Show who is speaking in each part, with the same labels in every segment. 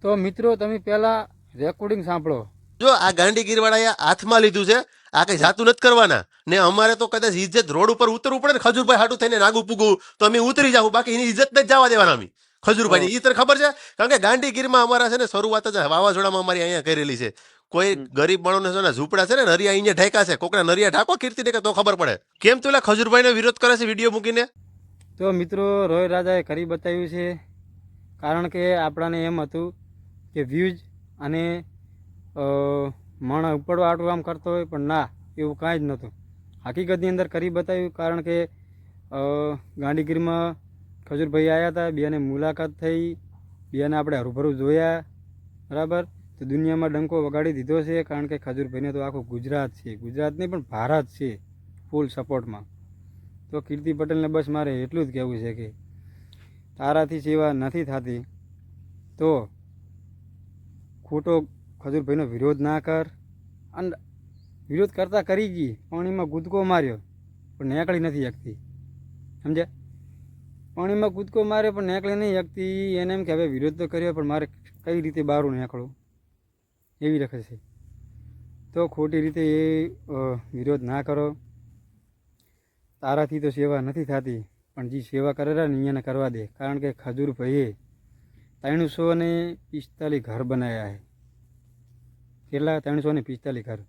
Speaker 1: તો મિત્રો તમે પહેલા રેકોર્ડિંગ સાંભળો.
Speaker 2: જો આ ગાંડીગીરવાળાએ હાથમાં લીધું છે, આ કઈ જાતું નથી કરવાના ને. અમારે તો કદાચ ઇજ્જત રોડ ઉપર ઉતરવું પડે ને, ખજૂરભાઈ હાટું થઈને નાગું પૂગું તો અમે ઉતરી જાવ, બાકી એની ઇજ્જત નથી જવા દેવાના અમે ખજૂરભાઈ. એ તને ખબર છે, કારણ કે ગાંડીગીરમાં અમારા છે ને શરૂઆત જ વાવાઝોડામાં અમારી અહીંયા કરેલી છે. કોઈ ગરીબ માણસને છે ને ઝૂંપડા છે ને નરિયા અહીંયા ઢાંકા છે, કોકના નરિયા ઢાંકો કીર્તિ ઢાંકે તો ખબર પડે કેમ તું ખજૂરભાઈનો વિરોધ કરે છે વિડીયો મૂકીને.
Speaker 1: તો મિત્રો રોય રાજાએ કરી બતાવ્યું છે, કારણ કે આપણાને એમ હતું કે વ્યૂઝ અને માણસ ઉપડવા આટલું આમ કરતો હોય, પણ ના, એવું કાંઈ જ નહોતું. હકીકતની અંદર કરી બતાવ્યું, કારણ કે ગાંધીગીરમાં ખજૂરભાઈ આવ્યા હતા, બેને મુલાકાત થઈ, બેને આપણે હરુભરું જોયા, બરાબર. તો દુનિયામાં ડંકો વગાડી દીધો છે, કારણ કે ખજૂરભાઈને તો આખું ગુજરાત છે, ગુજરાત નહીં પણ ભારત છે ફૂલ સપોર્ટમાં. તો કીર્તિ પટેલને બસ મારે એટલું જ કહેવું છે કે તારાથી સેવા નથી થતી તો ખોટો ખજૂરભાઈનો વિરોધ ના કર. અને વિરોધ કરતાં કરી ગઈ, પાણીમાં કૂદકો માર્યો પણ નીકળી નથી શકતી, સમજ્યા? પાણીમાં કૂદકો માર્યો પણ નીકળી નહીં શકતી. એને એમ કે હવે વિરોધ તો કર્યો, પણ મારે કઈ રીતે બહારું નીકળવું, એવી રખે છે. તો ખોટી રીતે એ વિરોધ ના કરો. તારાથી તો સેવા નથી થતી, પણ જે સેવા કરેલા ને એને કરવા દે, કારણ કે ખજૂરભાઈએ 345 ઘર બનાવ્યા છે. કેટલા? 345 ઘર.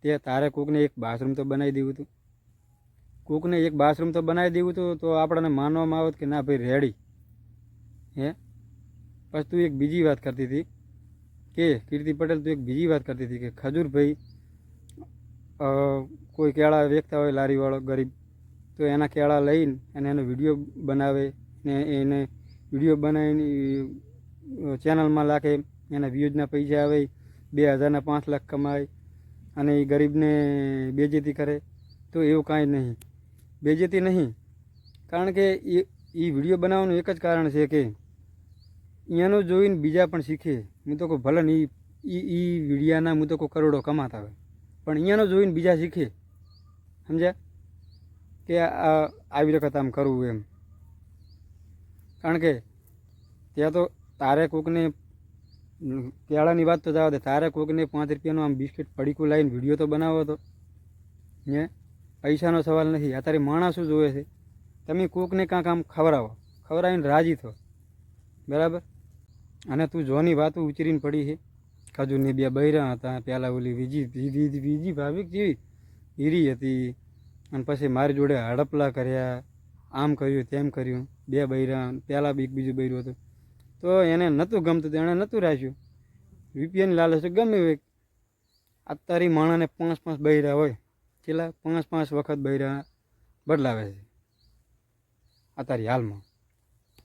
Speaker 1: તે તારે કોકને એક બાથરૂમ તો બનાવી દેવું હતું, કોકને એક બાથરૂમ તો બનાવી દેવું હતું, તો આપણને માનવામાં આવત કે ના ભાઈ રેડી હે. પછી તું એક બીજી વાત કરતી હતી કે કીર્તિ પટેલ, તું એક બીજી વાત કરતી હતી કે ખજૂરભાઈ કોઈ કેળા વેચતા હોય લારીવાળો ગરીબ, તો એના કેળા લઈને અને એનો વિડીયો બનાવે ને એને વિડીયો બનાવીને ચેનલમાં નાખે, એના વ્યૂઝના પૈસા આવે, 2000 ના 5 લાખ કમાય અને એ ગરીબને બેજેતી કરે. તો એવું કાંઈ નહીં, બેજેતી નહીં. કારણ કે એ વિડીયો બનાવવાનું એક જ કારણ છે કે અહીંયાનું જોઈને બીજા પણ શીખે. હું તો કહું ભલે ને એ વિડીયાના હું તો કોઈ કરોડો કમાતા હોય, પણ અહીંયાનું જોઈને બીજા શીખે, સમજ્યા? કે આવી વખત આમ કરવું એમ. કારણ કે ત્યાં તો તારે કોકને કેળાની વાત તો જવા દે, તારે કોકને 5 રૂપિયાનું આમ બિસ્કિટ પડીકું લાવીને વિડીયો તો બનાવો હતો હે. પૈસાનો સવાલ નથી. અત્યારે માણસ શું જોવે છે, તમે કોકને કાંક આમ ખવડાવો, ખવડાવીને રાજી થો, બરાબર. અને તું જોની વાતો ઉચરીને પડી છે. ખજૂરની 2 બૈરા હતા, પહેલાં ઓલી બીજી ભાવિક જેવી હીરી હતી, અને પછી મારી જોડે હડપલા કર્યા, આમ કર્યું તેમ કર્યું. 2 બૈરા, પહેલાં બીજું બૈરું હતું, તો એને નહોતું ગમતું, એણે નહોતું રાખ્યું. રૂપિયાની લાલચ ગમે હોય. અત્યારે માણસને 5 બૈરા હોય, કેટલા 5 વખત બૈરા બદલાવે છે અત્યારે હાલમાં,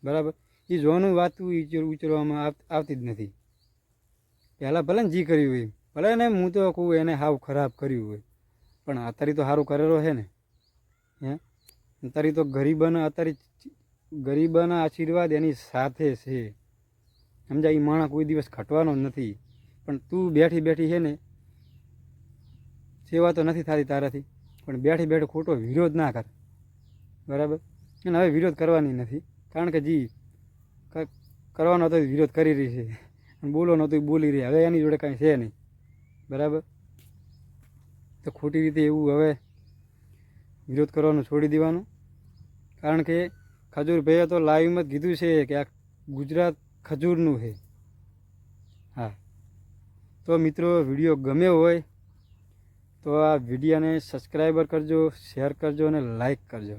Speaker 1: બરાબર. એ જોવાનું વાતું ઉચરવામાં આવતી જ નથી. પહેલાં ભલે ને જી કર્યું હોય, ભલે ને હું તો કહું એને હાવ ખરાબ કર્યું હોય, પણ અત્યારે તો સારું કરેલો છે ને હે. અત્યારે તો ગરીબોના આશીર્વાદ એની સાથે છે, સમજાય? એ માણસ કોઈ દિવસ ઘટવાનો નથી. પણ તું બેઠી બેઠી છે ને, સેવા તો નથી થતી તારાથી, પણ બેઠી બેઠી ખોટો વિરોધ ના કર, બરાબર. અને હવે વિરોધ કરવાની નથી, કારણ કે જી કરવાનો હતો વિરોધ કરી રહી છે, અને બોલવાનો હતો બોલી રહી. હવે એની જોડે કાંઈ છે નહીં, બરાબર. તો ખોટી રીતે એવું હવે વિરોધ કરવાનું છોડી દેવાનું. કારણ કે ખજૂરભાઈએ તો લાઈવમાં જ કીધું છે કે આ ગુજરાત ખજૂરનું છે. હા, તો મિત્રો વિડીયો ગમ્યો હોય તો આ વિડીયોને સબસ્ક્રાઈબર કરજો, શેર કરજો અને લાઈક કરજો.